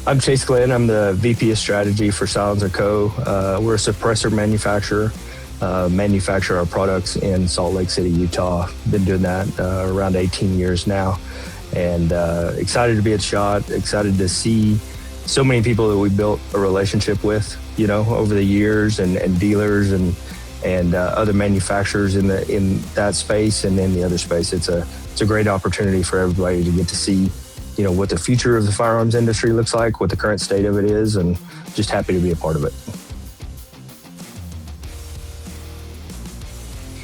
I'm Chase Glenn. I'm the VP of Strategy for SilencerCo. We're a suppressor manufacturer. Manufacture our products in Salt Lake City, Utah. Been doing that around 18 years now. And excited to be at SHOT, excited to see so many people that we built a relationship with, over the years, and dealers and other manufacturers in that space and in the other space. It's a great opportunity for everybody to get to see, what the future of the firearms industry looks like, what the current state of it is, and just happy to be a part of it.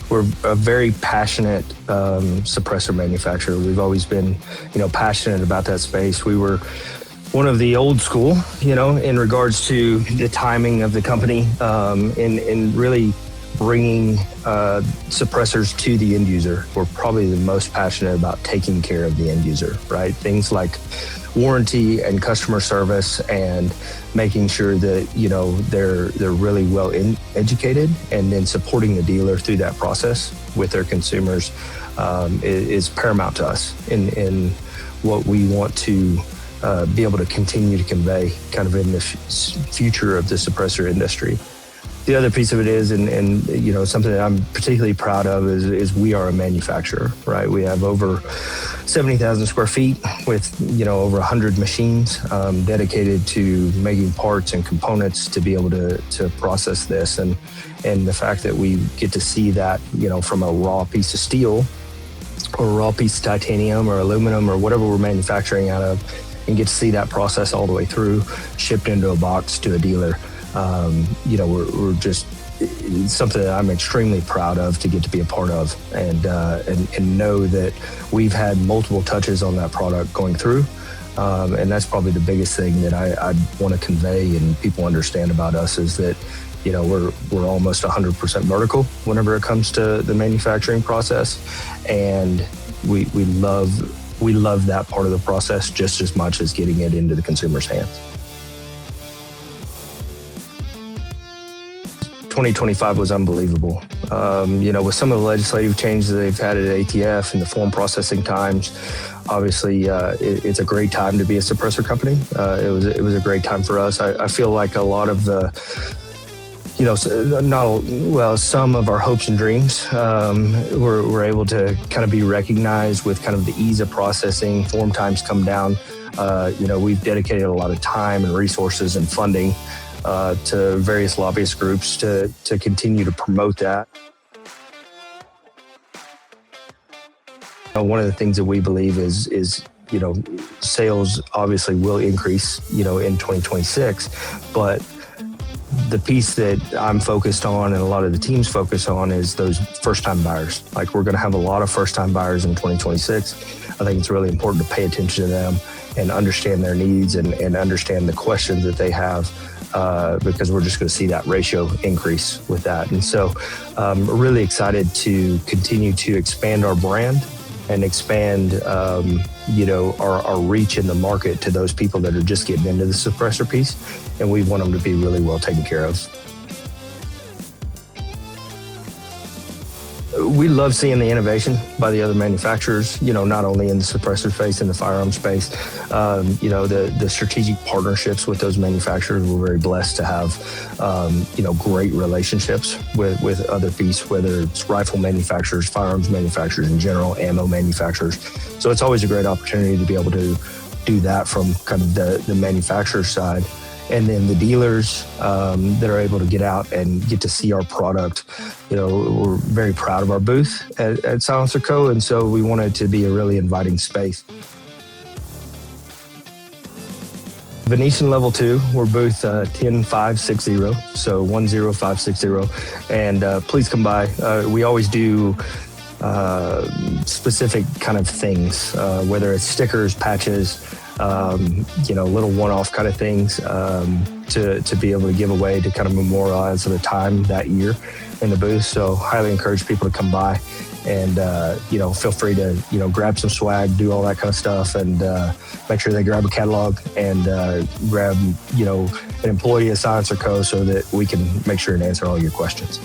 We're a very passionate suppressor manufacturer. We've always been, passionate about that space. We were one of the old school, in regards to the timing of the company, in really bringing suppressors to the end user. We're probably the most passionate about taking care of the end user, right? Things like warranty and customer service, and making sure that they're really well educated, and then supporting the dealer through that process with their consumers is paramount to us in what we want to be able to continue to convey kind of in the future of the suppressor industry. The other piece of it is, and something that I'm particularly proud of is we are a manufacturer, right? We have over 70,000 square feet with, over 100 machines dedicated to making parts and components to be able to process this. And the fact that we get to see that, from a raw piece of steel or a raw piece of titanium or aluminum or whatever we're manufacturing out of, and get to see that process all the way through, shipped into a box to a dealer. We're just, it's something that I'm extremely proud of to get to be a part of, and know that we've had multiple touches on that product going through. And that's probably the biggest thing that I want to convey and people understand about us, is that, we're almost 100% vertical whenever it comes to the manufacturing process. And we love that part of the process just as much as getting it into the consumer's hands. 2025 was unbelievable. With some of the legislative changes that they've had at ATF and the form processing times, obviously it's a great time to be a suppressor company. It was a great time for us. I feel like a lot of the, some of our hopes and dreams were able to kind of be recognized with kind of the ease of processing. Form times come down. We've dedicated a lot of time and resources and funding to various lobbyist groups to continue to promote that. One of the things that we believe is sales obviously will increase, in 2026, but the piece that I'm focused on and a lot of the team's focused on is those first-time buyers. Like, we're going to have a lot of first-time buyers in 2026. I think it's really important to pay attention to them and understand their needs and understand the questions that they have, because we're just going to see that ratio increase with that. And so we're really excited to continue to expand our brand and expand our reach in the market to those people that are just getting into the suppressor piece, and we want them to be really well taken care of. We love seeing the innovation by the other manufacturers, not only in the suppressor space, in the firearm space, the strategic partnerships with those manufacturers. We're very blessed to have, great relationships with other pieces, whether it's rifle manufacturers, firearms manufacturers in general, ammo manufacturers. So it's always a great opportunity to be able to do that from kind of the manufacturer side. And then the dealers that are able to get out and get to see our product. We're very proud of our booth at SilencerCo, and so we want it to be a really inviting space. Venetian Level 2, we're booth 10560, so 10560, and please come by. We always do specific kind of things, whether it's stickers, patches, little one-off kind of things to be able to give away to kind of memorialize the time that year in the booth. So highly encourage people to come by and, feel free to, grab some swag, do all that kind of stuff, and make sure they grab a catalog and grab, an employee at SilencerCo so that we can make sure and answer all your questions.